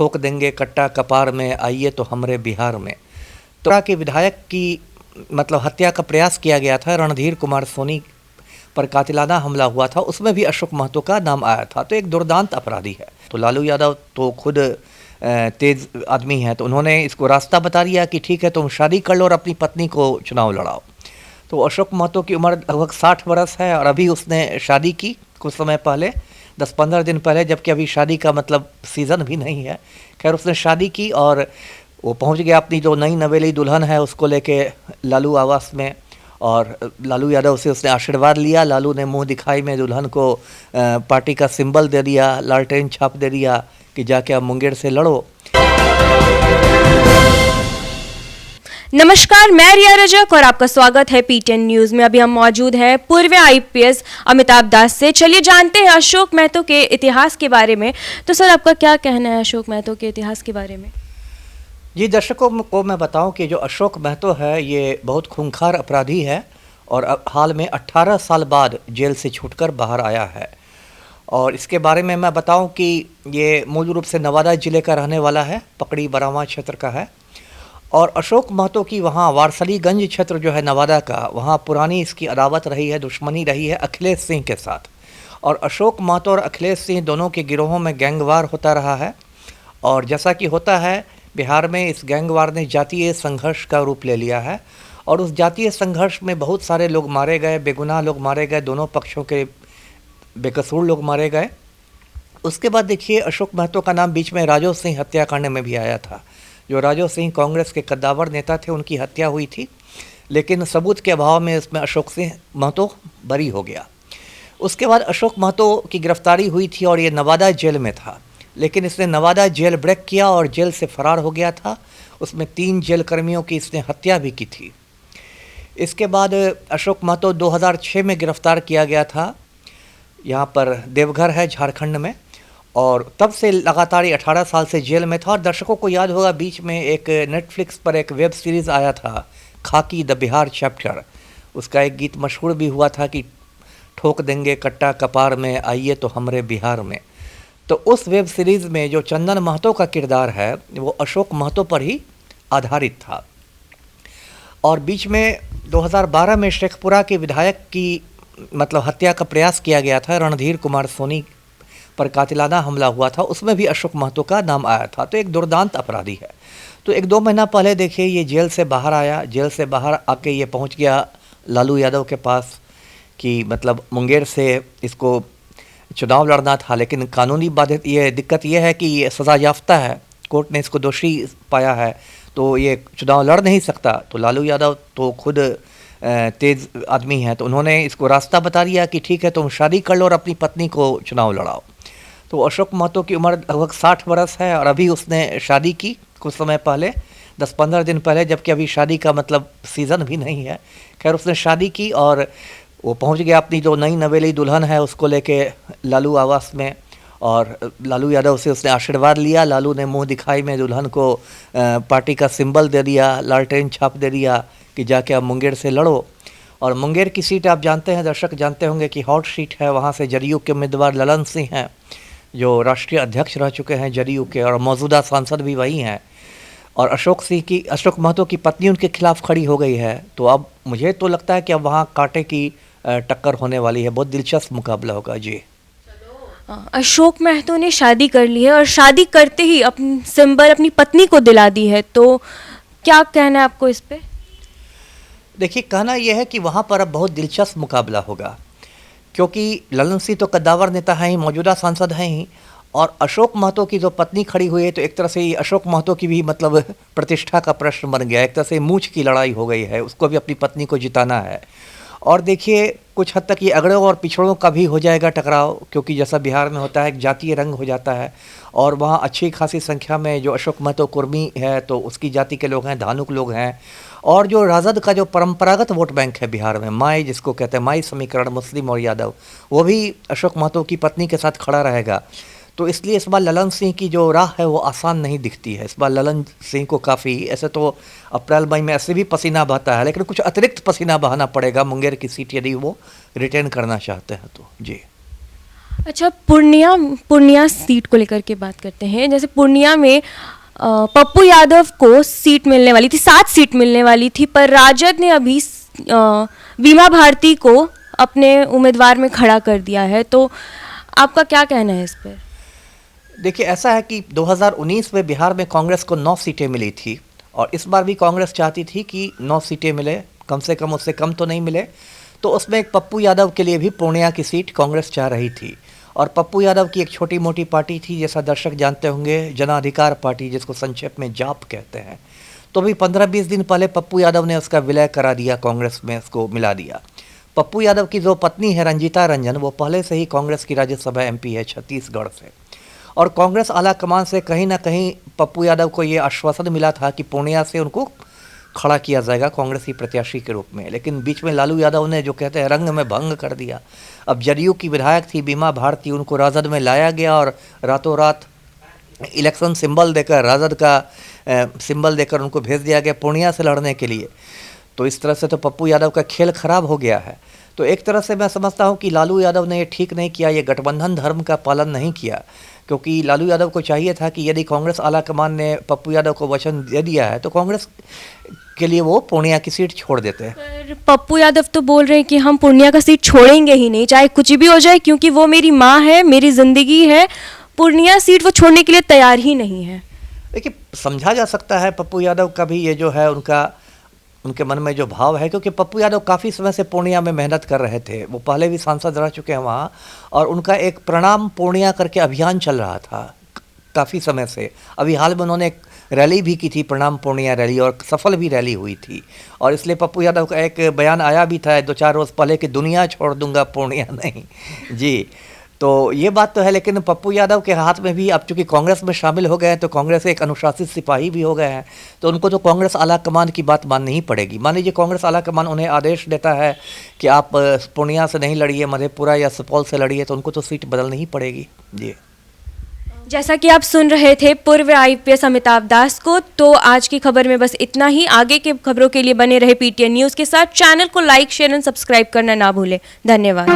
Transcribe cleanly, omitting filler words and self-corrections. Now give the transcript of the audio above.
ठोक देंगे कट्टा कपार में, आइए तो हमरे बिहार में। तो के विधायक की मतलब हत्या का प्रयास किया गया था, रणधीर कुमार सोनी पर कातिलाना हमला हुआ था, उसमें भी अशोक महतो का नाम आया था। तो एक दुर्दांत अपराधी है। तो लालू यादव तो खुद तेज आदमी है, तो उन्होंने इसको रास्ता बता दिया कि ठीक है तुम शादी कर लो और अपनी पत्नी को चुनाव लड़ाओ। तो अशोक महतो की उम्र लगभग 60 वर्ष है और अभी उसने शादी की कुछ समय पहले, 10-15 दिन पहले, जबकि अभी शादी का मतलब सीज़न भी नहीं है। खैर उसने शादी की और वो पहुंच गया अपनी जो नई नवेली दुल्हन है उसको लेके लालू आवास में, और लालू यादव से उसने आशीर्वाद लिया। लालू ने मुंह दिखाई में दुल्हन को पार्टी का सिंबल दे दिया, लालटेन छाप दे दिया कि जाके अब मुंगेर से लड़ो। नमस्कार, मैं रिया रजक और आपका स्वागत है पीटीएन न्यूज में। अभी हम मौजूद हैं पूर्व आईपीएस अमिताभ दास से। चलिए जानते हैं अशोक महतो के इतिहास के बारे में। तो सर, आपका क्या कहना है अशोक महतो के इतिहास के बारे में? जी, दर्शकों को मैं बताऊं कि जो अशोक महतो है ये बहुत खूंखार अपराधी है और हाल में 18 साल बाद जेल से छूटकर बाहर आया है। और इसके बारे में मैं बताऊं कि ये मूल रूप से नवादा ज़िले का रहने वाला है, पकड़ी बरावा क्षेत्र का है। और अशोक महतो की वहाँ वारसलीगंज क्षेत्र जो है नवादा का, वहाँ पुरानी इसकी अदावत रही है, दुश्मनी रही है अखिलेश सिंह के साथ। और अशोक महतो और अखिलेश सिंह दोनों के गिरोहों में गैंगवार होता रहा है। और जैसा कि होता है बिहार में, इस गैंगवार ने जातीय संघर्ष का रूप ले लिया है और उस जातीय संघर्ष में बहुत सारे लोग मारे गए, बेगुनाह लोग मारे गए, दोनों पक्षों के बेकसूर लोग मारे गए। उसके बाद देखिए अशोक महतो का नाम बीच में राजो सिंह हत्याकांड में भी आया था। जो राजो सिंह कांग्रेस के कद्दावर नेता थे, उनकी हत्या हुई थी, लेकिन सबूत के अभाव में इसमें अशोक सिंह महतो बरी हो गया। उसके बाद अशोक महतो की गिरफ्तारी हुई थी और ये नवादा जेल में था, लेकिन इसने नवादा जेल ब्रेक किया और जेल से फरार हो गया था। उसमें 3 जेल कर्मियों की इसने हत्या भी की थी। इसके बाद अशोक महतो 2006 में गिरफ्तार किया गया था, यहाँ पर देवघर है झारखंड में, और तब से लगातार 18 साल से जेल में था। और दर्शकों को याद होगा बीच में एक नेटफ्लिक्स पर एक वेब सीरीज़ आया था, खाकी द बिहार चैप्टर। उसका एक गीत मशहूर भी हुआ था कि ठोक देंगे कट्टा कपार में, आइए तो हमरे बिहार में। तो उस वेब सीरीज़ में जो चंदन महतो का किरदार है वो अशोक महतो पर ही आधारित था। और बीच में 2012 में शेखपुरा के विधायक की मतलब हत्या का प्रयास किया गया था, रणधीर कुमार सोनी पर कातिलाना हमला हुआ था, उसमें भी अशोक महतो का नाम आया था। तो एक दुर्दांत अपराधी है। तो 1-2 महीना पहले देखिए ये जेल से बाहर आया, जेल से बाहर आके ये पहुंच गया लालू यादव के पास कि मतलब मुंगेर से इसको चुनाव लड़ना था, लेकिन कानूनी बाधित ये दिक्कत ये है कि ये सज़ा याफ्ता है, कोर्ट ने इसको दोषी पाया है, तो ये चुनाव लड़ नहीं सकता। तो लालू यादव तो खुद तेज आदमी है, तो उन्होंने इसको रास्ता बता दिया कि ठीक है तुम शादी कर लो और अपनी पत्नी को चुनाव लड़ाओ। तो अशोक महतो की उम्र लगभग 60 वर्ष है और अभी उसने शादी की कुछ समय पहले, 10-15 दिन पहले, जबकि अभी शादी का मतलब सीज़न भी नहीं है। खैर उसने शादी की और वो पहुंच गया अपनी जो नई नवेली दुल्हन है उसको लेके लालू आवास में, और लालू यादव से उसने आशीर्वाद लिया। लालू ने मुंह दिखाई में दुल्हन को पार्टी का सिंबल दे दिया, लालटेन छाप दे दिया कि जाके अब मुंगेर से लड़ो। और मुंगेर की सीट आप जानते हैं, दर्शक जानते होंगे कि हॉट सीट है। वहाँ से जदयू के उम्मीदवार ललन सिंह हैं जो राष्ट्रीय अध्यक्ष रह चुके हैं जदयू के, और मौजूदा सांसद भी वही हैं। और अशोक महतो की पत्नी उनके खिलाफ खड़ी हो गई है। तो अब मुझे तो लगता है कि अब वहाँ कांटे की टक्कर होने वाली है, बहुत दिलचस्प मुकाबला होगा। जी, अशोक महतो ने शादी कर ली है और शादी करते ही अपनी सिंबल अपनी पत्नी को दिला दी है, तो क्या कहना है आपको इस पे? देखिए कहना यह है कि वहाँ पर अब बहुत दिलचस्प मुकाबला होगा, क्योंकि ललन सिंह तो कद्दावर नेता हैं ही, मौजूदा सांसद हैं ही, और अशोक महतो की जो पत्नी खड़ी हुई है, तो एक तरह से ये अशोक महतो की भी मतलब प्रतिष्ठा का प्रश्न बन गया। एक तरह से मूंछ की लड़ाई हो गई है, उसको भी अपनी पत्नी को जिताना है। और देखिए कुछ हद तक ये अगड़ों और पिछड़ों का भी हो जाएगा टकराव, क्योंकि जैसा बिहार में होता है एक जातीय रंग हो जाता है, और वहाँ अच्छी खासी संख्या में जो अशोक महतो कुर्मी है तो उसकी जाति के लोग हैं, धानुक लोग हैं, और जो राजद का जो परंपरागत वोट बैंक है बिहार में, माई जिसको कहते हैं, माई समीकरण, मुस्लिम और यादव, वो भी अशोक महतो की पत्नी के साथ खड़ा रहेगा। तो इसलिए इस बार ललन सिंह की जो राह है वो आसान नहीं दिखती है। इस बार ललन सिंह को काफ़ी, ऐसे तो अप्रैल मई में ऐसे भी पसीना बहता है, लेकिन कुछ अतिरिक्त पसीना बहाना पड़ेगा मुंगेर की सीट यदि वो रिटेन करना चाहते हैं तो। जी अच्छा, पूर्णिया सीट को लेकर के बात करते हैं। जैसे पूर्णिया में पप्पू यादव को सीट मिलने वाली थी, 7 सीट मिलने वाली थी, पर राजद ने अभी बीमा भारती को अपने उम्मीदवार में खड़ा कर दिया है। तो आपका क्या कहना है इस पर? देखिए, ऐसा है कि 2019 में बिहार में कांग्रेस को 9 सीटें मिली थी और इस बार भी कांग्रेस चाहती थी कि 9 सीटें मिले, कम से कम, उससे कम तो नहीं मिले। तो उसमें एक पप्पू यादव के लिए भी पूर्णिया की सीट कांग्रेस चाह रही थी और पप्पू यादव की एक छोटी मोटी पार्टी थी, जैसा दर्शक जानते होंगे, जन अधिकार पार्टी, जिसको संक्षेप में जाप कहते हैं। तो भी 15-20 दिन पहले पप्पू यादव ने उसका विलय करा दिया, कांग्रेस में उसको मिला दिया। पप्पू यादव की जो पत्नी है रंजीता रंजन, वो पहले से ही कांग्रेस की राज्यसभा एमपी है छत्तीसगढ़ से, और कांग्रेस आला कमान से कहीं ना कहीं पप्पू यादव को ये आश्वासन मिला था कि पूर्णिया से उनको खड़ा किया जाएगा कांग्रेसी प्रत्याशी के रूप में। लेकिन बीच में लालू यादव ने, जो कहते हैं, रंग में भंग कर दिया। अब जदयू की विधायक थी बीमा भारती, उनको राजद में लाया गया और रातों रात इलेक्शन सिंबल देकर, राजद का सिंबल देकर उनको भेज दिया गया पूर्णिया से लड़ने के लिए। तो इस तरह से तो पप्पू यादव का खेल खराब हो गया है। तो एक तरह से मैं समझता हूँ कि लालू यादव ने ये ठीक नहीं किया, ये गठबंधन धर्म का पालन नहीं किया, क्योंकि लालू यादव को चाहिए था कि यदि कांग्रेस आलाकमान ने पप्पू यादव को वचन दे दिया है तो कांग्रेस के लिए वो पूर्णिया की सीट छोड़ देते हैं। पर पप्पू यादव तो बोल रहे हैं कि हम पूर्णिया का सीट छोड़ेंगे ही नहीं, चाहे कुछ भी हो जाए, क्योंकि वो मेरी माँ है, मेरी ज़िंदगी है। पूर्णिया सीट वो छोड़ने के लिए तैयार ही नहीं है। देखिए, समझा जा सकता है पप्पू यादव का भी ये जो है उनके मन में जो भाव है, क्योंकि पप्पू यादव काफ़ी समय से पूर्णिया में मेहनत कर रहे थे। वो पहले भी सांसद रह चुके हैं वहाँ, और उनका एक प्रणाम पूर्णिया करके अभियान चल रहा था काफ़ी समय से। अभी हाल में उन्होंने एक रैली भी की थी, प्रणाम पूर्णिया रैली, और सफल भी रैली हुई थी। और इसलिए पप्पू यादव का एक बयान आया भी था 2-4 रोज़ पहले कि दुनिया छोड़ दूंगा, पूर्णिया नहीं। जी, तो ये बात तो है। लेकिन पप्पू यादव के हाथ में भी, अब चूंकि कांग्रेस में शामिल हो गए हैं तो कांग्रेस एक अनुशासित सिपाही भी हो गए हैं, तो उनको तो कांग्रेस आला कमान की बात माननी ही पड़ेगी। मान लीजिए कांग्रेस आला कमान उन्हें आदेश देता है कि आप पूर्णिया से नहीं लड़िए, मधेपुरा या सुपौल से लड़िए, तो उनको तो सीट बदलनी ही पड़ेगी। जी, जैसा कि आप सुन रहे थे पूर्व आईपीएस अमिताभ दास को। तो आज की खबर में बस इतना ही। आगे के खबरों के लिए बने रहे पीटीएन न्यूज़ के साथ। चैनल को लाइक, शेयर एंड सब्सक्राइब करना ना भूलें। धन्यवाद।